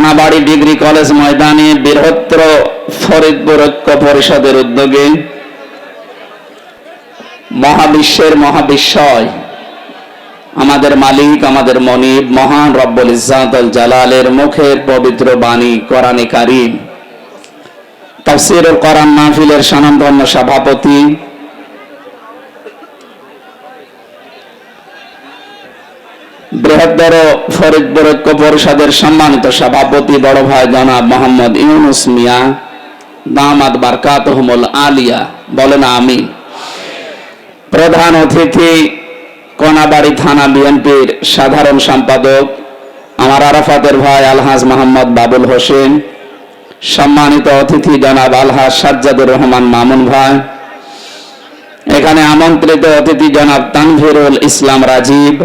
Konabari degree college ময়দানে বৃহত্তর ফরিদপুর ঐক্য পরিষদের উদ্যোগে মহাবিশ্বের মহাবিস্ময় আমাদের মালিক, আমাদের মনিব, মহান রব্বুল ইজ্জাতুল জালালের মুখের পবিত্র বাণী কোরআনে কারীম তাফসীরুল কোরআন মাহফিলের স্বনামধন্য সভাপতি বৃহত্তর ফরিদপুর ঐক্য পরিষদের সম্মানিত সভাপতি বড় ভাই জনাব মোহাম্মদ ইউনুস মিয়া দামাত বারকাতুহুমুল আলিয়া, বলেন আমিন। প্রধান অতিথি কোনাবাড়ি থানা বিএনপির সাধারণ সম্পাদক আমার আরাফাতের ভাই আলহাজ মোহাম্মদ বাবুল হোসেন, সম্মানিত অতিথি জনাব আলহাজ সাজ্জাদুর রহমান মামুন ভাই, এখানে আমন্ত্রিত অতিথি জনাব তানভীরুল ইসলাম রাজীব,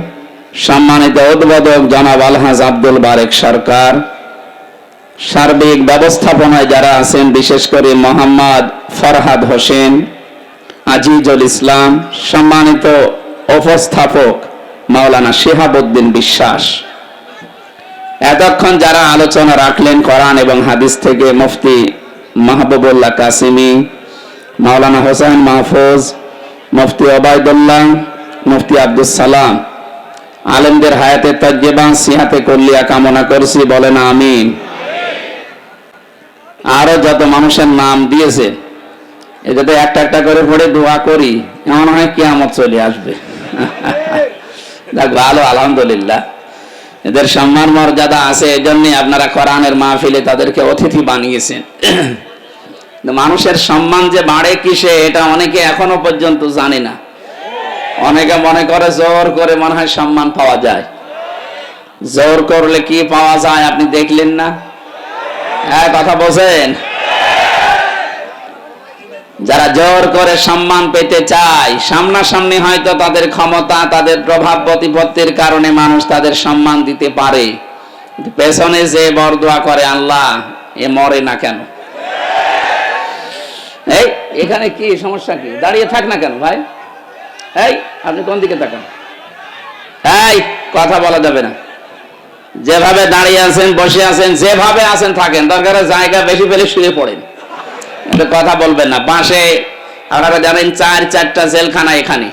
সম্মানিত উদ্বোধক জনাব আলহাজ আব্দুল বারেক সরকার, সার্বিক ব্যবস্থাপনায় যারা আছেন বিশেষ করে মোহাম্মদ ফরহাদ হোসেন, আজিজুল ইসলাম, সম্মানিত উপস্থাপক মাওলানা শিহাবউদ্দিন বিশ্বাস, এতক্ষণ যারা আলোচনা রাখলেন কোরআন এবং হাদিস থেকে মুফতি মাহবুবুল্লাহ কাসিমি, মাওলানা হোসেন মাহফুজ, মুফতি ওবায়দুল্লাহ, মুফতি আব্দুস সালাম, আলেমদের হায়াতে তাজ্জেবা সিহাতে কুল্লিয়া কামনা করছি, বলেন আমিন। আরো যত মানুষের নাম দিয়েছে এটাতে একটা একটা করে পড়ে দোয়া করি, এমন হয় কিয়ামত চলে আসবে। ভালো, আলহামদুলিল্লাহ, এদের সম্মান মর্যাদা আছে, এই জন্যই আপনারা কোরআনের মাহফিলে তাদেরকে অতিথি বানিয়েছেন। মানুষের সম্মান যে বাড়ে কিসে এটা অনেকে এখনো পর্যন্ত জানে না। অনেকে মনে করে জোর করে মনে হয় সম্মান পাওয়া যায়। জোর করলে কি পাওয়া যায় আপনি দেখলেন না? হ্যাঁ, কথা বলছেন। যারা জোর করে সম্মান পেতে চায়, সামনাসামনি হয়তো তাদের ক্ষমতা, তাদের প্রভাব প্রতিপত্তির কারণে মানুষ তাদের সম্মান দিতে পারে, পেছনে যে বরদোয়া করে আল্লাহ এ মরে না কেন? এই এখানে কি সমস্যা? কি দাঁড়িয়ে থাক না কেন ভাই? এই আপনি কোন দিকে তাকান? এই কথা বলা যাবে না। যেভাবে দাঁড়িয়ে আছেন, বসে আছেন, যেভাবে আছেন থাকেন, দরকার জায়গা বেশি পেলে শুয়ে পড়েন, কথা বলবেন না। পাশে আপনারা জানেন 4টা জেলখানা, এখানে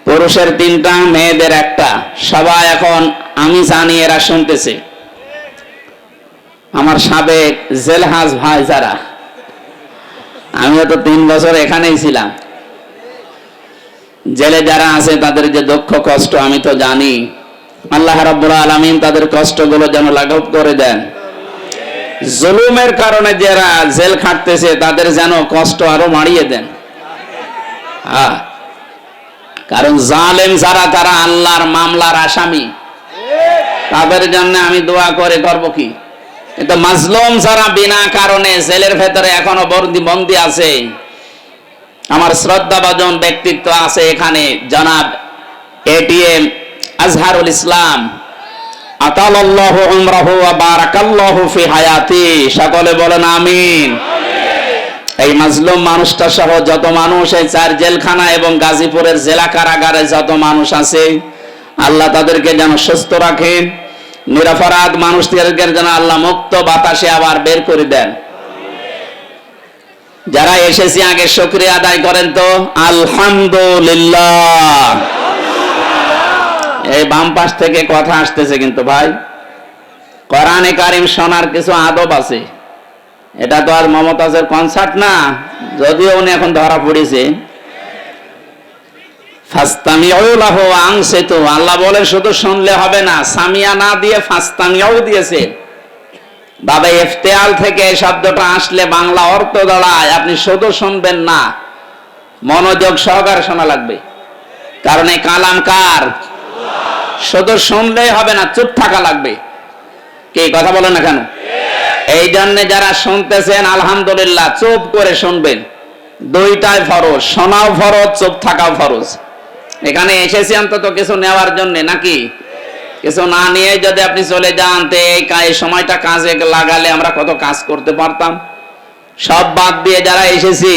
পুরুষের 3টা, মেয়েদের 1টা। সবাই এখন আমি জানি এরা শুনতেছে। আমার সাবেক জেলহাজ ভাই যারা, আমিও তো 3 বছর এখানেই ছিলাম। জেলে যারা আছে তাদের যে দুঃখ কষ্ট আমি তো জানি। আল্লাহ রাব্বুল আলামিন তাদের কষ্টগুলো যেন লাঘব করে দেন। জুলুমের কারণে যারা জেল খাটতেছে তাদের যেন কষ্ট আরো বাড়িয়ে দেন। কারণ জালেম যারা, তারা আল্লাহর মামলার আসামি, তাদের জন্য আমি দোয়া করে করব কি? কিন্তু মাজলুম যারা বিনা কারণে জেলের ভেতরে এখনো বন্দি আছে, আমার শ্রদ্ধাভাজন ব্যক্তিত্ব আছে এখানে, জনাব এটিএম আজহারুল ইসলাম, আতালাল্লাহু উমরাহু ওয়া বারাকাল্লাহু ফি হায়াতি, সকলে বলেন আমিন। এই মাজলুম মানুষটা সহ যত মানুষ এই 4 জেলখানা এবং গাজীপুরের জেলা কারাগারে যত মানুষ আছে, আল্লাহ তাদেরকে যেন সুস্থ রাখেন। নিরপরাধ মানুষদেরকে যেন আল্লাহ মুক্ত বাতাসে আবার বের করে দেন। যারা এসেছি আগে শুকরিয়া আদায় করেন তো আলহামদুলিল্লাহ। এই বাম পাশ থেকে কথা আসতেছে কিন্তু ভাই, কোরআনে কারীম শোনার কিছু আদব আছে। এটা তো আর মমতাজের কনসার্ট না, যদিও উনি এখন ধরা পড়েছে। ফাস্তামিউ লাহু আনসিতু, আল্লাহ বলে শুধু শুনলে হবে না, সামিয়া না দিয়ে ফাস্তামিউ দিয়েছে। বাবা ইফতিআল থেকে এই শব্দটা আসলে বাংলা অর্থ দাঁড়ায় আপনি শুধু শুনবেন না, মনোযোগ সহকারে শোনা লাগবে। কারণ এই কালাম কার? শুধু শুনলেই হবে না, চুপ থাকা লাগবে। কি কথা বলেন না কেন? এই জন্য যারা শুনতেছেন আলহামদুলিল্লাহ, চুপ করে শুনবেন। 2টাই ফরজ, শোনাও ফরজ, চুপ থাকাও ফরজ। এখানে এসেছি অন্তত কিছু নেওয়ার জন্য, নাকি? কিছু না নিয়ে যদি আপনি চলে যান, তো এই সময়টা কাজে লাগালে আমরা কত কাজ করতে পারতাম। সব বাদ দিয়ে যারা এসেছি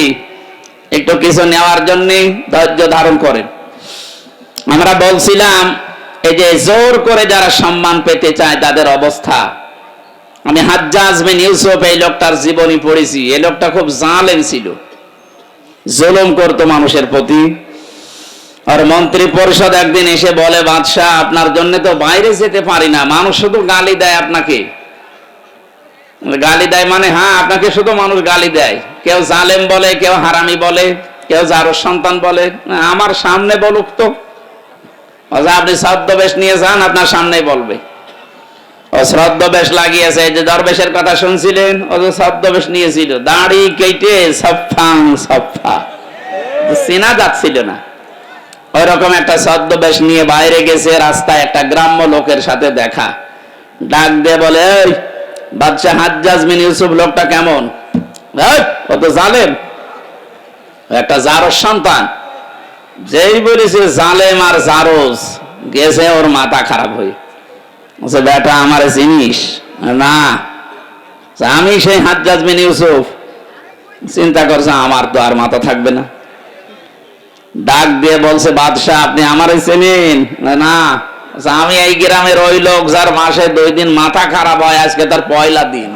একটু কিছু নেওয়ার জন্য ধৈর্য ধারণ করেন। আমরা বলছিলাম এই যে জোর করে যারা সম্মান পেতে চায় তাদের অবস্থা। আমি হাজ্জাজ বিন ইউসুফ এই লোকটার জীবনী পড়েছি। এই লোকটা খুব জালেম ছিল, জুলুম করতো মানুষের প্রতি। আর মন্ত্রী পরিষদ একদিন এসে বলে, বাদশাহ আপনার জন্য তো বাইরে যেতে পারি না, মানুষ শুধু গালি দেয় আপনাকে। গালি দেয় মানে? হ্যাঁ, আপনাকে শুধু মানুষ গালি দেয়। কেউ জালেম বলে, কেউ হারামি বলে, কেউ জারোর সন্তান বলে। আমার সামনে বলুক তো, আপনি ছদ্মবেশ নিয়ে যান, আপনার সামনেই বলবে। ও ছদ্মবেশ লাগিয়েছে, এই যে দরবেশের কথা শুনছিলেন, ও যে ছদ্মবেশ নিয়েছিল, দাড়ি কেটে সফাং সফা, চেনা যাচ্ছিল না। ওই রকম একটা ছদ্মবেশ নিয়ে বাইরে গেছে, রাস্তায় একটা গ্রাম্য লোকের সাথে দেখা। ডাক দিয়ে বলে, এই বাদশাহ হাজ্জাজ বিন ইউসুফ লোকটা কেমন? ও তো জালেম, একটা জারোর সন্তান। যেই বলেছে জালেম আর জারোজ, গেছে ওর মাথা খারাপ হয়ে। বেটা আমার জিনিস না, আমি সেই হাজ্জাজ বিন ইউসুফ। চিন্তা করছে আমার তো আর মাথা থাকবে না। ডাক দিয়ে বলছে, বাদশাহ আপনি আমারে চেনেন? না। আমি এই গ্রামের ওই লোক যার মাসে 2 দিন মাথা খারাপ হয়, আজকে তার পয়লা দিন।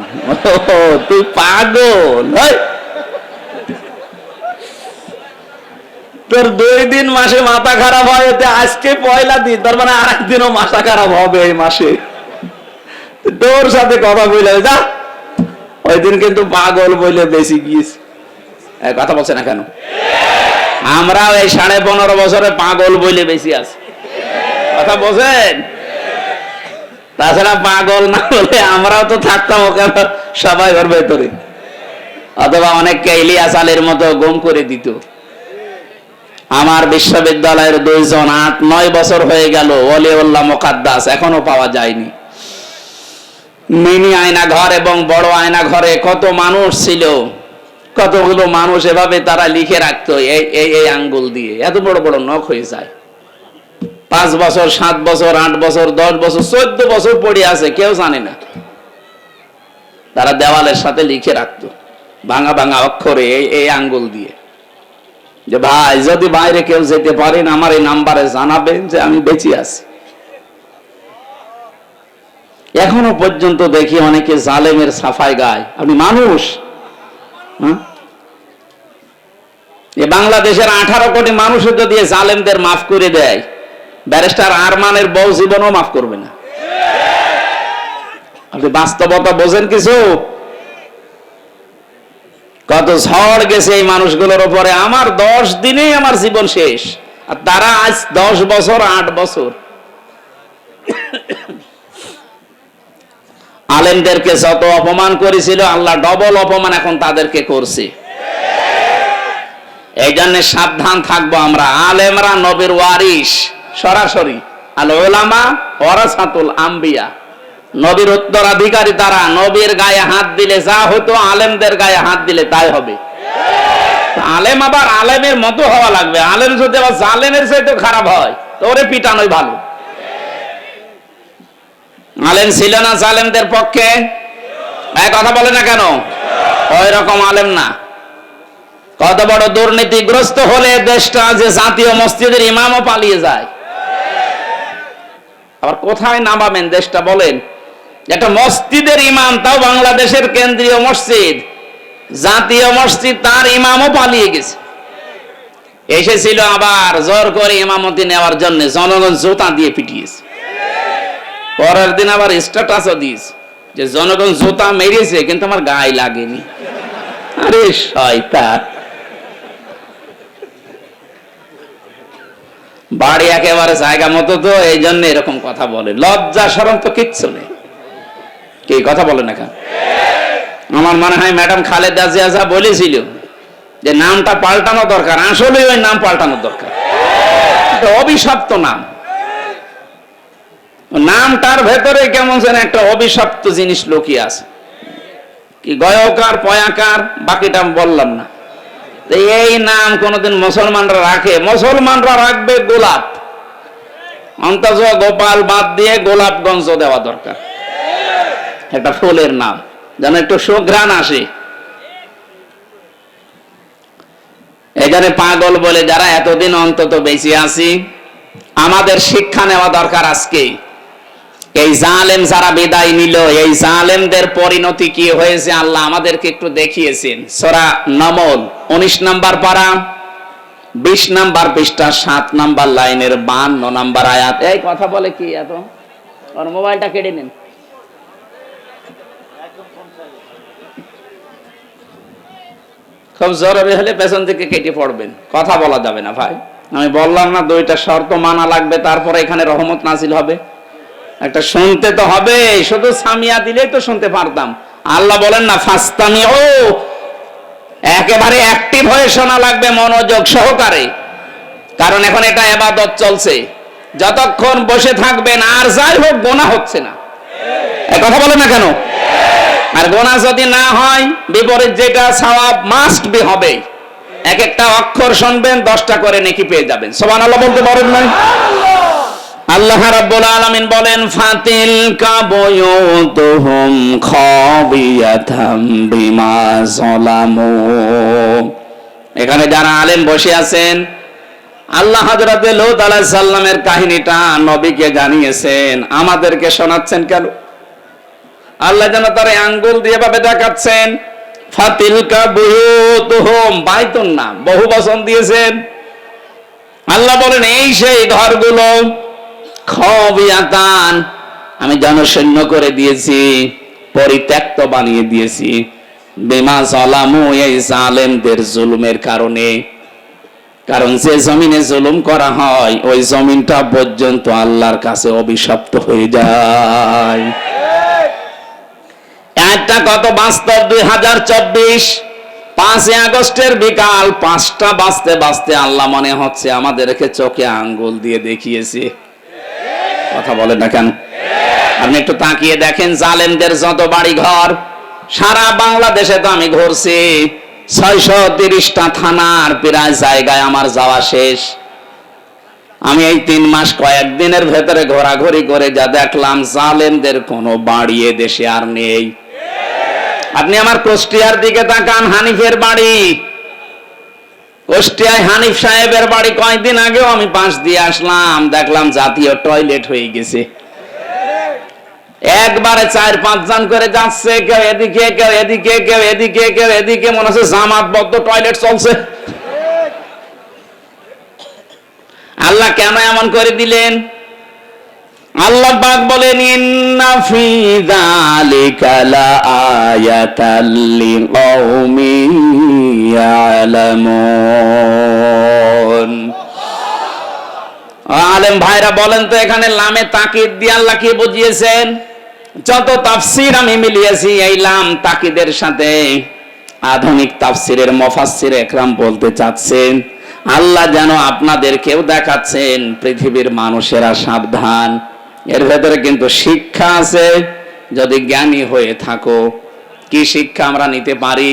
তুই পাগল, তোর 2 দিন মাসে মাথা খারাপ হয়, আজকে পয়লা দিন, তার মানে আরেকদিনও মাথা খারাপ হবে এই মাসে। তোর সাথে কথা বলে যা, ওই দিন কিন্তু পাগল বলে বেশি গিয়েছে। কথা বলছে না কেন? আমরাও এই 15.5 বছরে পাগল বলে বেশি আছে। কথা বোঝেন? তাছাড়া পাগল না বলে আমরাও তো থাকতাম ওখানে সবাই ওর ভেতরে। অথবা অনেককে ইলিয়াস আলীর মতো গুম করে দিত। আমার বিশ্ববিদ্যালয়ের 2 জন 8-9 বছর হয়ে গেল, ওলিউল্লাহ মুকাদ্দাস, এখনো পাওয়া যায়নি। মিনি আয়না ঘর এবং বড় আয়না ঘরে কত মানুষ ছিল, কতগুলো মানুষ এভাবে তারা লিখে রাখতো এই আঙ্গুল দিয়ে। এত বড় বড় নখ হয়ে যায়। 5 বছর, 7 বছর, 8 বছর, 10 বছর, 14 বছর পড়ে আছে, কেউ জানে না। তারা দেওয়ালের সাথে লিখে রাখতো ভাঙা ভাঙা অক্ষরে এই আঙ্গুল দিয়ে, যে ভাই যদি বাইরে কেউ যেতে পারেন আমার এই নাম্বারে জানাবেন যে আমি বেঁচে আছি। এখনো পর্যন্ত দেখি অনেকে জালেমের সাফাই গায়। আপনি মানুষ? বাংলাদেশের 18 কোটি মানুষের যদি জালেমদের মাফ করে দেয়, ব্যারিস্টার আরমানের বউ জীবনও মাফ করবে না। আপনি বাস্তবতা বোঝেন কিছু? কত ঝড় গেছে এই মানুষগুলোর উপরে। আমার 10 দিনেই আমার জীবন শেষ, আর তারা আজ 10 বছর 8 বছর। আলেমদেরকে যত অপমান করেছিল, আল্লাহ ডবল অপমান এখন তাদেরকে করছে। এই জন্য সাবধান থাকবো আমরা। আলেমরা নবীর ওয়ারিস সরাসরি, আল উলামা ওয়ারাসাতুল আম্বিয়া, নবীর উত্তরাধিকারী তারা। নবীর গায়ে হাত দিলে যা হতো, আলেমদের গায়ে হাত দিলে তাই হবে। আলেম আবার আলেমের মতো হওয়া লাগবে। আলেম যদি আবার জালেমের চাইতে খারাপ হয়, তো ওরে পিটানোই ভালো। আলেম ছিল না জালেমদের পক্ষে? কথা বলে না কেন? ওই রকম আলেম না। কত বড় দুর্নীতিগ্রস্ত হলে দেশটা যে জাতীয় মসজিদের ইমামও পালিয়ে যায়। আবার কোথায় নামাবেন দেশটা বলেন? একটা মসজিদের ইমাম, তাও বাংলাদেশের কেন্দ্রীয় মসজিদ, জাতীয় মসজিদ, তার ইমামও পালিয়ে গেছে। এসেছিল আবার জোর করে ইমামতি নেওয়ার জন্য, জনগণ জুতা দিয়ে পিটিয়েছে। পরের দিন আবার স্ট্যাটাসও দিয়েছে যে জনগণ জুতা মেরেছে কিন্তু আমার গায়ে লাগেনি। আরে শয়তান! বাড়ি একেবারে জায়গা মতো তো, এই জন্য এরকম কথা বলে। লজ্জা শরম তো কিচ্ছু নেই। কি কথা বলে না কেন? আমার মনে হয় ম্যাডাম খালেদা জিয়া যা বলেছিল যে নামটা পাল্টানো দরকার, আসলে ওই নাম পাল্টানো দরকার। অভিশপ্ত নাম, নামটার ভেতরে কেমন যেন একটা অভিশপ্ত জিনিস লুকিয়ে আছে। কি গয়কার পয়াকার, বাকিটা বললাম না। এই নাম কোনদিন মুসলমানরা রাখে? মুসলমানরা রাখবে গোলাপ, অন্তত গোপাল বাদ দিয়ে গোলাপগঞ্জ দেওয়া দরকার। একটা ফুলের নাম, যেন একটু সুঘ্রাণ আসে। এখানে পাগল বলে যারা এতদিন অন্তত বেঁচে আছি, আমাদের শিক্ষা নেওয়া দরকার আজকে। এই জালেম যারা বিদায় নিল, এই জালেমদের পরিণতি কি হয়েছে আল্লাহ আমাদেরকে একটু দেখিয়েছেন। সূরা নমল 19 নাম্বার পারা, 20 নাম্বার পৃষ্ঠা, 7 নাম্বার লাইনের 52 নাম্বার আয়াত। এই কথা বলে কি এত? ওর মোবাইলটা কেটে নেন। খুব জরুরি হলে পেছন থেকে কেটে পড়বেন, কথা বলা যাবে না ভাই। আমি বললাম না 2টা শর্ত মানা লাগবে, তারপরে এখানে রহমত নাজিল হবে। একটা শুনতে তো হবে, শুধু সামিয়া দিলেই তো শুনতে পারতাম। আল্লাহ বলেন না ফাস্তামিউ, একেবারে অ্যাক্টিভ হয়ে শোনা লাগবে, মনোযোগ সহকারে। কারণ এখন এটা ইবাদত চলছে, যতক্ষণ বসে থাকবেন আর যাই হোক গোনা হচ্ছে না। এই কথা বলেন না কেন? আর গোনা যদি না হয়, বিপরীত যেটা সওয়াব মাস্ট বি হবে। এক একটা অক্ষর শুনবেন 10টা করে নেকি পেয়ে যাবেন। সুবহানাল্লাহ বলতে পারেন না? আল্লাহ রাব্বুল আলামিন বলেন ফাতিলকা বুয়ুতুহুম খাবিয়াতাম বিমা যালামু। এখানে যারা আলেম বসে আছেন, আল্লাহ হযরত লূত আলাইহিস সালামের কাহিনীটা নবীকে জানিয়েছেন, আমাদেরকে শোনাচ্ছেন কেন? আল্লাহ যেন তার আঙ্গুল দিয়ে ভাবে দেখাচ্ছেন। ফাতিলকা বুয়ুতুহুম, বাইতুন না, বহু বচন দিয়েছেন। আল্লাহ বলেন এই সেই ঘরগুলো, খাবিয়াতান, আমি জনশূন্য করে দিয়েছি, পরিত্যক্ত বানিয়ে দিয়েছি, বিমা যালামু, এই জালেমদের জুলুমের কারণে। কারণ যে জমিনে জুলুম করা হয় ওই জমিনটা পর্যন্ত আল্লাহর কাছে অভিশপ্ত হয়ে যায়। একটা কত বাস্তব 2024 5 আগস্টের বিকাল 5টা বাজতে বাজতে আল্লাহ মনে হচ্ছে আমাদেরকে চোখে আঙ্গুল দিয়ে দেখিয়েছে। কথা বলেন না কেন? আপনি একটু তাকিয়ে দেখেন, জালেমদের যত বাড়ি ঘর সারা বাংলাদেশে তো আমি ঘুরছি, 630টা থানার প্রায় জায়গায় আমার যাওয়া শেষ। আমি এই 3 মাস কয়েকদিনের ভেতরে ঘোরাঘুরি করে যা দেখলাম, জালেমদের কোনো বাড়ি এ দেশে আর নেই। আপনি আমার কুষ্টিয়ার দিকে তাকান, হানিফের বাড়ি, কুষ্টিয়ায় হানিফ সাহেবের বাড়ি কয়েকদিন আগেও আমি পাশ দিয়ে আসলাম, দেখলাম জাতীয় টয়লেট হয়ে গেছে। একবারে 4-5 জন করে যাচ্ছে, কেউ এদিকে কেউ এদিকে কেউ এদিকে কেউ এদিকে, মনে হচ্ছে জামাতবদ্ধ টয়লেট চলছে। আল্লাহ কেন এমন করে দিলেন? আল্লাহ পাক বলেন ইন্না ফি যালিকা লাআয়াতাল লিকাউমিন ইয়ালামুন। আলেম ভাইরা বলেন তো, এখানে লামে তাকিদ দিয়ে আল্লাহ কি বুঝিয়েছেন? যত তাফসীর আমি মিলিয়েছি, এই লাম তাকিদের সাথে আধুনিক তাফসীরের মুফাসসির একরাম বলতে চাচ্ছেন আল্লাহ যেন আপনাদেরকেও দেখাচ্ছেন পৃথিবীর মানুষেরা সাবধান, এর ভেতরে কিন্তু শিক্ষা আছে যদি জ্ঞানী হয়ে থাকো। কি শিক্ষা আমরা নিতে পারি?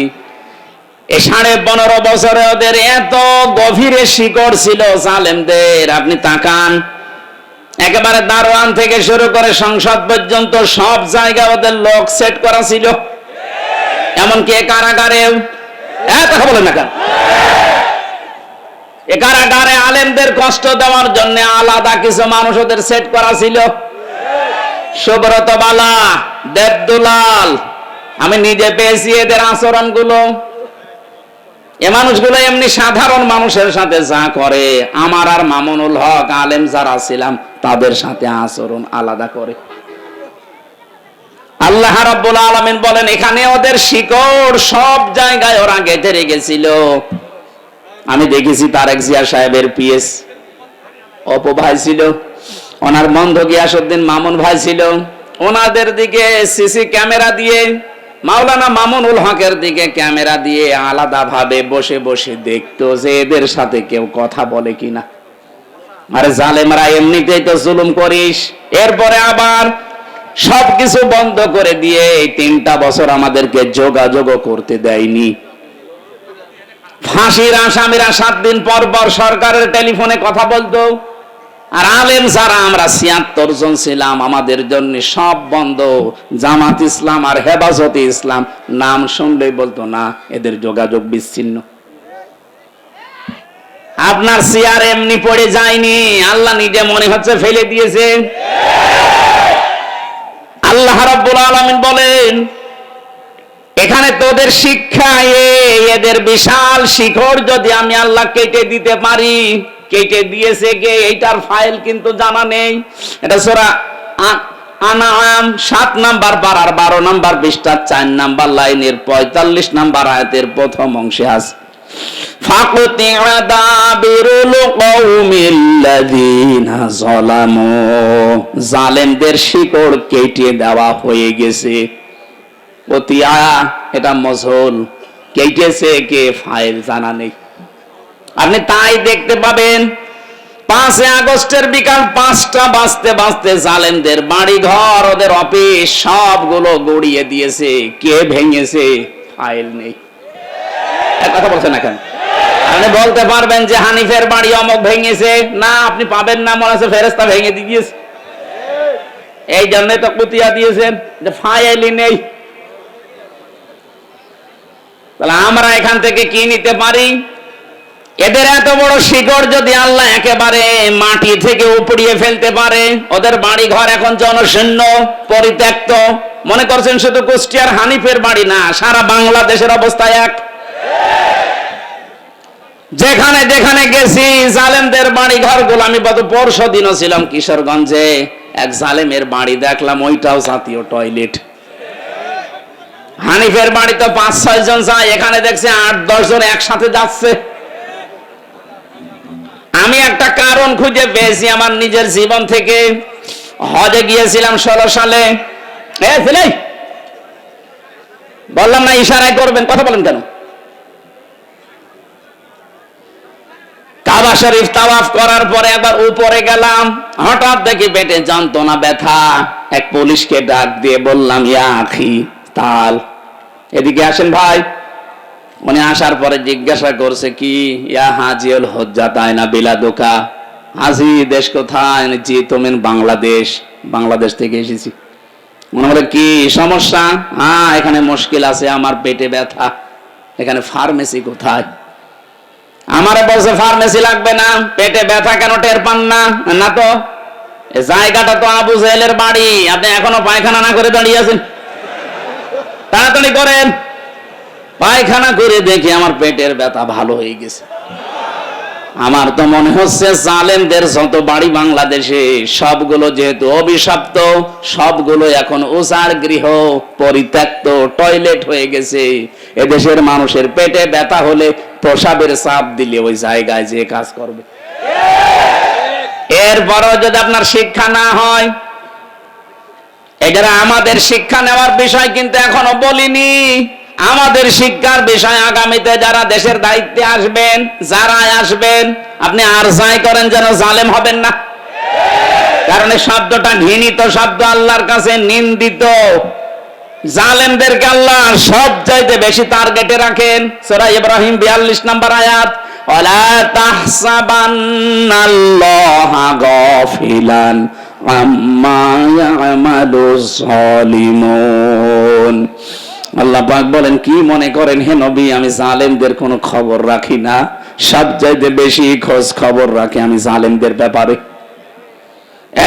এই 15.5 বছরে ওদের এত গভীরে শিকড় ছিল জালেমদের। আপনি তাকান, একেবারে দারোয়ান থেকে শুরু করে সংসদ পর্যন্ত সব জায়গায় ওদের লোক সেট করা ছিল, এমনকি কারাগারেও। কথা বলেন না কেন? এ কারাগারে আলেমদের কষ্ট দেওয়ার জন্য আলাদা কিছু মানুষ ওদের সেট করা ছিল। সুব্রত বালা, দেবদুলাল, আমি নিজে পেয়েছি এদের আচরণগুলো। এ মানুষগুলো এমনি সাধারণ মানুষের সাথে যা করে, আমার আর মামুনুল হক আলেম যারা ছিলাম তাদের সাথে আচরণ আলাদা করে। আল্লাহ রাব্বুল আলামিন বলেন এখানে ওদের শিকড় সব জায়গায় ওরা গেঁথে রেখেছিল। আমি দেখেছি তারেক জিয়া সাহেবের পিএস অপু ভাই ছিল, ওনার বন্ধু গিয়াসউদ্দিন মামুন ভাই ছিল, ওনাদের দিকে সিসি ক্যামেরা দিয়ে, মাওলানা মামুনুল হকের দিকে ক্যামেরা দিয়ে আলাদা ভাবে বসে বসে দেখতো যে এদের সাথে কেউ কথা বলে কিনা। আরে জালেমরা এমনিতেই তো জুলুম করিস, এরপরে আবার সবকিছু বন্ধ করে দিয়ে 3টা বছর আমাদেরকে যোগাযোগ করতে দেয়নি। ফাঁসির আসামিরা 7 দিন পর পর সরকারের টেলিফোনে কথা বলতো, আর আলেম যারা আমরা 76 জন ছিলাম আমাদের জন্য সব বন্ধ। জামাত ইসলাম আর হেফাজতে ইসলাম নাম শুনলেই বলতো না, এদের যোগাযোগ বিচ্ছিন্ন। আপনার চেয়ার এমনি পড়ে যায়নি, আল্লাহ নিজে মনে হচ্ছে ফেলে দিয়েছে। আল্লাহ রাব্বুল আলামিন বলেন, এখানে তোদের শিক্ষা, এদের বিশাল শিখর যদি আমি আল্লাহ কেটে দিতে পারি, কেটে দিয়েছে কে এইটার ফাইল কিন্তু জানা নেই। এটা সূরা আনাম 7 নাম্বার পারার 12 নাম্বার পৃষ্ঠা 4 নাম্বার লাইনের 45 নাম্বার আয়াতের প্রথম অংশে আছে, ফাকুতিআ দাবিরুল কওমিল্লাযিনা যালামু, জালেমদের শিকড় কেটে দেওয়া হয়ে গেছে। কতিয়া এটা মজহুল, কেটেছে কে ফাইল জানা নেই। আপনি তাই দেখতে পাবেন 5 আগস্টের বিকাল 5টা বাজতে বাজতে জালেমদের বাড়ি ঘর, ওদের অফিস সবগুলো গড়িয়ে দিয়েছে। কে ভেঙেছে? ফাইল নেই। কথা বলছেন না কেন? আপনি বলতে পারবেন যে হানিফের বাড়ি অমুক ভেঙেছে? না, আপনি পাবেন না, মনে হচ্ছে ফেরেশতা ভেঙে দিয়েছে। এই জন্যই তো কুতিয়া দিয়েছেন যে ফাইলই নেই। তাহলে আমরা এখান থেকে কি নিতে পারি? এদের এত বড় শিকড় যদি আল্লাহ একেবারে মাটি থেকে উপড়িয়ে ফেলতে পারে, ওদের বাড়ি ঘর এখন জনশূন্য, পরিত্যক্ত। মনে করছেন শুধু কুষ্টিয়ার হানিফের বাড়ি না, সারা বাংলাদেশের অবস্থা এক। যেখানে যেখানে গেছি জালেমদের বাড়ি ঘরগুলো, আমি গত পরশু দিনও ছিলাম কিশোরগঞ্জে, এক জালেমের বাড়ি দেখলাম, ওইটাও জাতীয় টয়লেট। হানিফের বাড়ি তো 5-6 জন যায়, এখানে দেখছি 8-10 জন একসাথে যাচ্ছে। আমি একটা কারণ খুঁজে পেয়েছি আমার নিজের জীবন থেকে। হজে গিয়েছিলাম 16 সালে। বললাম না ইশারায় করবেন, কথা বলেন কেন? কাবা শরীফ তাওয়াফ করার পরে আবার উপরে গেলাম, হঠাৎ দেখি পেটে যন্ত্রণা, ব্যথা। এক পুলিশকে ডাক দিয়ে বললাম, ইয়া আখি তাল, এদিকে আসেন ভাই। উনি আসার পরে জিজ্ঞাসা করছে, কি? ইয়া হাজিউল হজ্জাত আয়না বিলাদুকা, হাজি দেশ কোথায়? জি তুমিন বাংলাদেশ। বাংলাদেশ থেকে এসেছি। মনে বলে কি সমস্যা? হ্যাঁ, এখানে মুশকিল আছে, আমার পেটে ব্যথা। এখানে ফার্মেসি কোথায়? আমারে বলছে ফার্মেসি লাগবে না, পেটে ব্যথা কেন টের পান না? না তো, এই জায়গাটা তো আবু জেহেলের বাড়ি, আপনি এখনো পায়খানা না করে দাঁড়িয়ে আছেন, তাড়াতাড়ি করেন। পায়খানা করে দেখি আমার পেটের ব্যথা ভালো হয়ে গেছে। আমার তো মনে হচ্ছে জালেমদের যত বাড়ি বাংলাদেশে সবগুলো যেহেতু অভিশপ্ত, সবগুলো এখন উজাড় গৃহ, পরিত্যক্ত টয়লেট হয়ে গেছে। এদেশের মানুষের পেটে ব্যথা হলে প্রসাবের চাপ দিলে ওই জায়গায় যে কাজ করবে। এরপরও যদি আপনার শিক্ষা না হয়, এটা আমাদের শিক্ষা নেওয়ার বিষয় কিন্তু এখনো বলিনি। আমাদের শিক্ষার বিষয় আগামীতে যারা দেশের দায়িত্বে আসবেন, যারা আসবেন, আপনি আর যাই করেন যেন জালেম হবেন না। কারণ এই শব্দটা ঘৃণিত শব্দ, আল্লাহর কাছে নিন্দিত। জালেমদেরকে আল্লাহ সব চাইতে বেশি টার্গেটে রাখেন। সূরা ইব্রাহিম 42 নম্বর আয়াত, ওয়ালা তাহসাবান্নাল্লাহা গাফিলান আম্মা ইয়ামালুজ জালিমুন। আল্লাহ পাক বলেন, কি মনে করেন হে নবী আমি জালেমদের কোনো খবর রাখি না? সবচাইতে বেশি খোঁজ খবর রাখি আমি জালেমদের ব্যাপারে।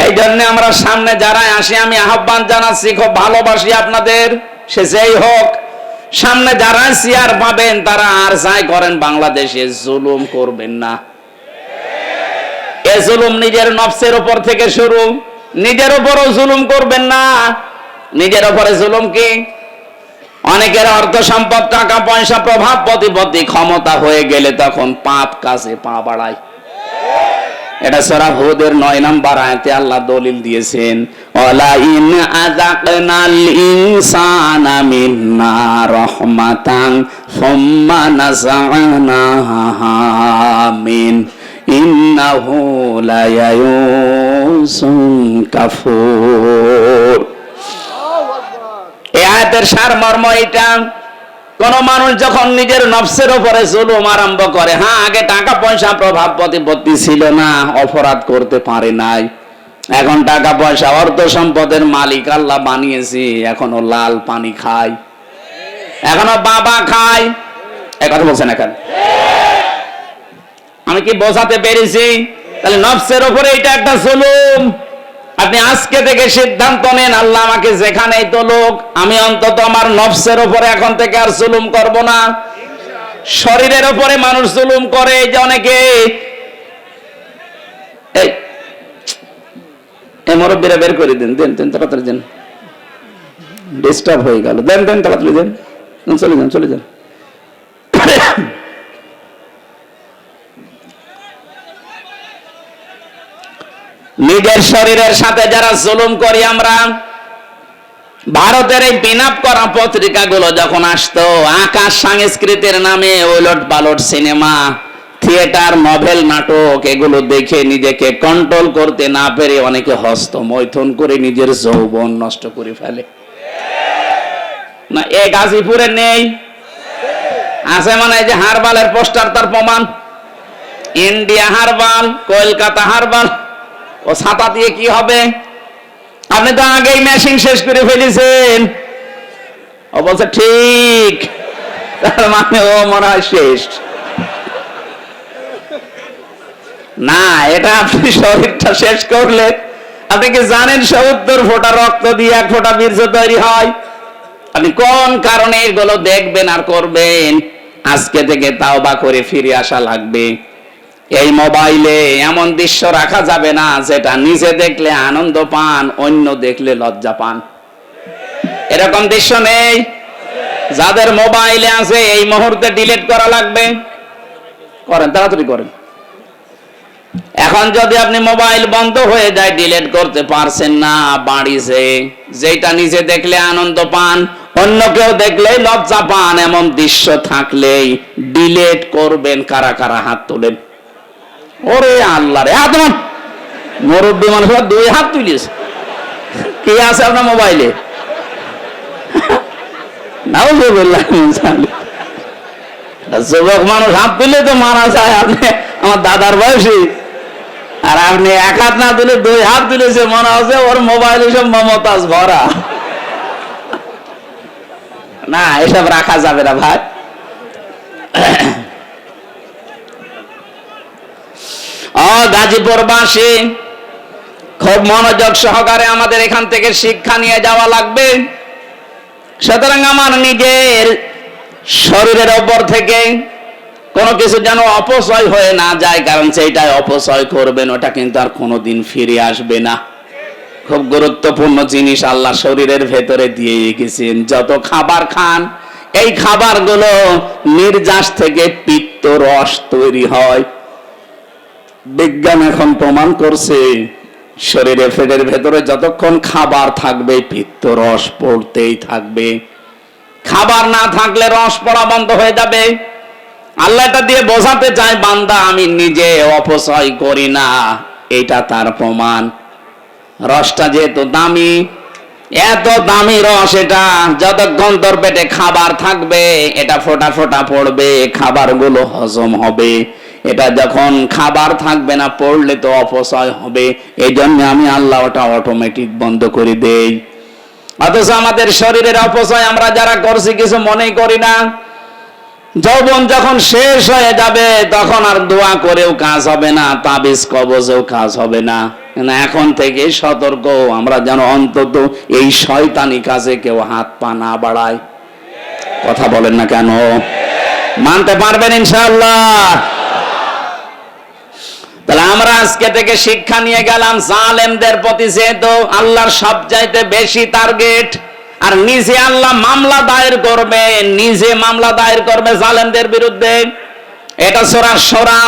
এই জন্য আমরা সামনে যারা আসি, আমি আহ্বান জানাচ্ছি, খুব ভালোবাসি আপনাদের, সে যেই হোক, সামনে যারা চেয়ার পাবেন তারা আর যাই করেন বাংলাদেশে জুলুম করবেন না। এ জুলুম নিজের নফসের উপর থেকে শুরু, নিজের উপরও জুলুম করবেন না। নিজের উপরে জুলুম কি? অনেকের অর্থ সম্পদ, টাকা পয়সা, প্রভাব প্রতিপত্তি, ক্ষমতা হয়ে গেলে তখন পাপ কাজে পা বাড়ায়। এটা সূরা হুদের 9 নম্বর আয়াতে আল্লাহ দলিল দিয়েছেন, ওয়ালা ইন আযাকনাল ইনসানা মিন্না রাহমাতান সুম্মা নাযা'নাহা মিন ইন্নাহু লায়াউসুন কাফুর। এই আয়াতের সারমর্ম এটা, কোন মানুষ যখন নিজের নফসের উপরে জুলুম আরম্ভ করে, হ্যাঁ আগে টাকা পয়সা প্রভাব প্রতিপত্তি ছিল না, অপরাধ করতে পারে নাই, এখন টাকা পয়সা অর্থ সম্পদের মালিক আল্লাহ বানিয়েছি, এখনো লাল পানি খায়, এখনো বাবা খায়। এই কথা বলছেন এখন? আমি কি বোঝাতে পেরেছি? তাহলে নফসের উপরে এটা একটা জুলুম। আপনি আজকে থেকে সিদ্ধান্ত নেন, আল্লাহ আমাকে যেখানেই তোলুক, আমি অন্তত আমার নফসের উপরে এখন থেকে আর জুলুম করব না। শরীরের উপরে মানুষ জুলুম করে, এই যে অনেকে এই মুরব্বীরা বের করে দেন, দেন তাড়াতাড়ি দেন, ডিস্টার্ব হয়ে গেল, দেন তাড়াতাড়ি দেন, চলে যান। নিজের শরীরের সাথে যারা জুলুম করি আমরা, ভারতের এই পিনআপ করা পত্রিকাগুলো যখন আসতো, আকাশ সংস্কৃতির নামে ওলট পালট সিনেমা, থিয়েটার, নভেল, নাটক, এগুলো দেখে নিজেকে কন্ট্রোল করতে না পেরে অনেকে হস্তমৈথুন করে নিজের যৌবন নষ্ট করে ফেলে। না এ গাজীপুরে নেই? আছে মানে যে হারবালের পোস্টার, তার প্রমাণ। ইন্ডিয়া হারবাল, কলকাতা হারবাল, ও ছাতা দিয়ে কি হবে? আপনি তো আগেই মেশিন শেষ করে ফেলেছেন। ও বলছে ঠিক, তার মানে ও মনে হয় শেষ না। এটা আপনি শরীরটা শেষ করলে, আপনি কি জানেন ৭০ ফোঁটা রক্ত দিয়ে ১ ফোঁটা বীর্য তৈরি হয়? আপনি কোন কারণে এগুলো দেখবেন আর করবেন? আজকে থেকে তাওবা করে ফিরে আসা লাগবে। এই মোবাইলে এমন দৃশ্য রাখা যাবে না যেটা নিজে দেখলে আনন্দ পান, অন্য দেখলে লজ্জা পান। এরকম দৃশ্য নেই? যাদের মোবাইলে আছে এই মুহূর্তে ডিলিট করা লাগবে। করেন, তাড়াতাড়ি করেন। এখন যদি আপনি মোবাইল বন্ধ হয়ে যায়, ডিলিট করতে পারছেন না, বাড়িছে, যেটা নিজে দেখলে আনন্দ পান, অন্য কেউ দেখলে লজ্জা পান, এমন দৃশ্য থাকলেই ডিলিট করবেন। কারা কারা হাত তোলেন? ওরে আল্লাহ রে, হাত তোলেন। মুরব্বী মানুষ 2 হাত তুলিস। কি আছে আপনার মোবাইলে? যুবক মানুষ হাত তুলে তো মারা যায়। আপনি আমার দাদার বয়সী, আর আপনি 1 হাত না তুলে 2 হাত তুলেছে, মনে হচ্ছে ওর মোবাইলে সব মমতাজ ভরা। না, এসব রাখা যাবে না ভাই। গাজীপুরবাসী খুব মনোযোগ সহকারে আমাদের এখান থেকে শিক্ষা নিয়ে যাওয়া লাগবে। সুতরাং আমার নিজের শরীরের উপর থেকে কোনো কিছু যেন অপচয় হয়ে না যায়, কারণ সেইটাই অপচয় করবেন, ওটা কিন্তু আর কোনোদিন ফিরে আসবে না। খুব গুরুত্বপূর্ণ জিনিস আল্লাহ শরীরের ভেতরে দিয়ে রেখেছেন। যত খাবার খান, এই খাবারগুলো নির্যাস থেকে পিত্ত রস তৈরি হয়। বিজ্ঞান এখন প্রমাণ করছে শরীরের পেটের ভেতরে যতক্ষণ খাবার থাকবে পিত্ত রস পড়তেই থাকবে। খাবার না থাকলে রস পড়া বন্ধ হয়ে যাবে। আল্লাহ এটা দিয়ে বোঝাতে চায়, বান্দা আমি নিজে অপচয় করি না, এটা তার প্রমাণ। রসটা যেহেতু দামি, এত দামি রস, এটা যতক্ষণ তোর পেটে খাবার থাকবে এটা ফোঁটা ফোঁটা পড়বে, খাবারগুলো হজম হবে। এটা যখন খাবার থাকবে না, পড়লে তো অপচয় হবে। এই জন্য আমি আল্লাহ ওটা অটোমেটিক বন্ধ করে দেই। অথচ আমাদের শরীরের অপচয় আমরা যারা করছি কিছু মনেই করি না। যৌবন যখন শেষ হয়ে যাবে তখন আর দোয়া করেও কাজ হবে না, তাবিজ কবজেও কাজ হবে না। এখন থেকে সতর্ক, আমরা যেন অন্তত এই শয়তানি কাজে কেউ হাত পা না বাড়ায়। কথা বলেন না কেন? মানতে পারবেন ইনশাআল্লাহ? তাহলে আমরা আজকে থেকে শিক্ষা নিয়ে গেলাম, জালেমদের প্রতি যেহেতু আল্লাহর সবচাইতে বেশি টার্গেট, আর নিজে আল্লাহ মামলা দায়ের করবে, নিজে মামলা দায়ের করবে জালেমদের বিরুদ্ধে। এটা সূরা শূরা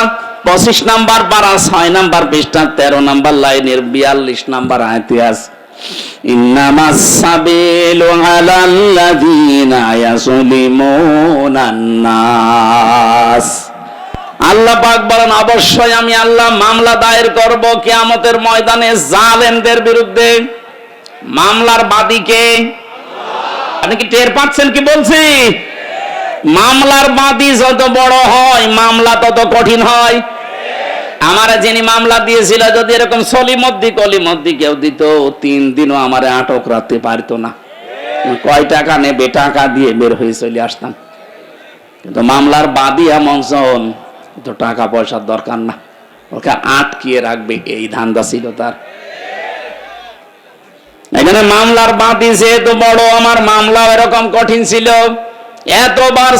25 নম্বর পারা 6 নম্বর পৃষ্ঠা 13 নম্বর লাইনের 42 নম্বর আয়াতে আছে, ইন্নামাস সাবিলু আলাল্লাযীনা ইয়াযলিমুনান নাস। আল্লাহ পাক বলেন, অবশ্যই আমি আল্লাহ মামলা দায়ের করব কিয়ামতের ময়দানে জালেমদের বিরুদ্ধে। মামলার বাদীকে আপনি কি টের পাচ্ছেন কি বলছি? মামলার বাদী যত বড় হয় মামলা তত কঠিন হয়। আমার যিনি মামলা দিয়েছিল, যদি এরকম সলিমদ্দি কলিমদ্দি কেউ দিত, 3 দিনও আমার আটক রাখতে পারতো না। কয় টাকা নেবে, টাকা দিয়ে বের হয়ে চলে আসতাম। কিন্তু মামলার বাদী এমন জন, তো টাকা পয়সার দরকার না, ওকে আটকিয়ে রাখবে, এই ধান্দা ছিল তার। এখানে মামলার বাতি যেহেতু বড়, আমার মামলাও এরকম কঠিন ছিল, এতবার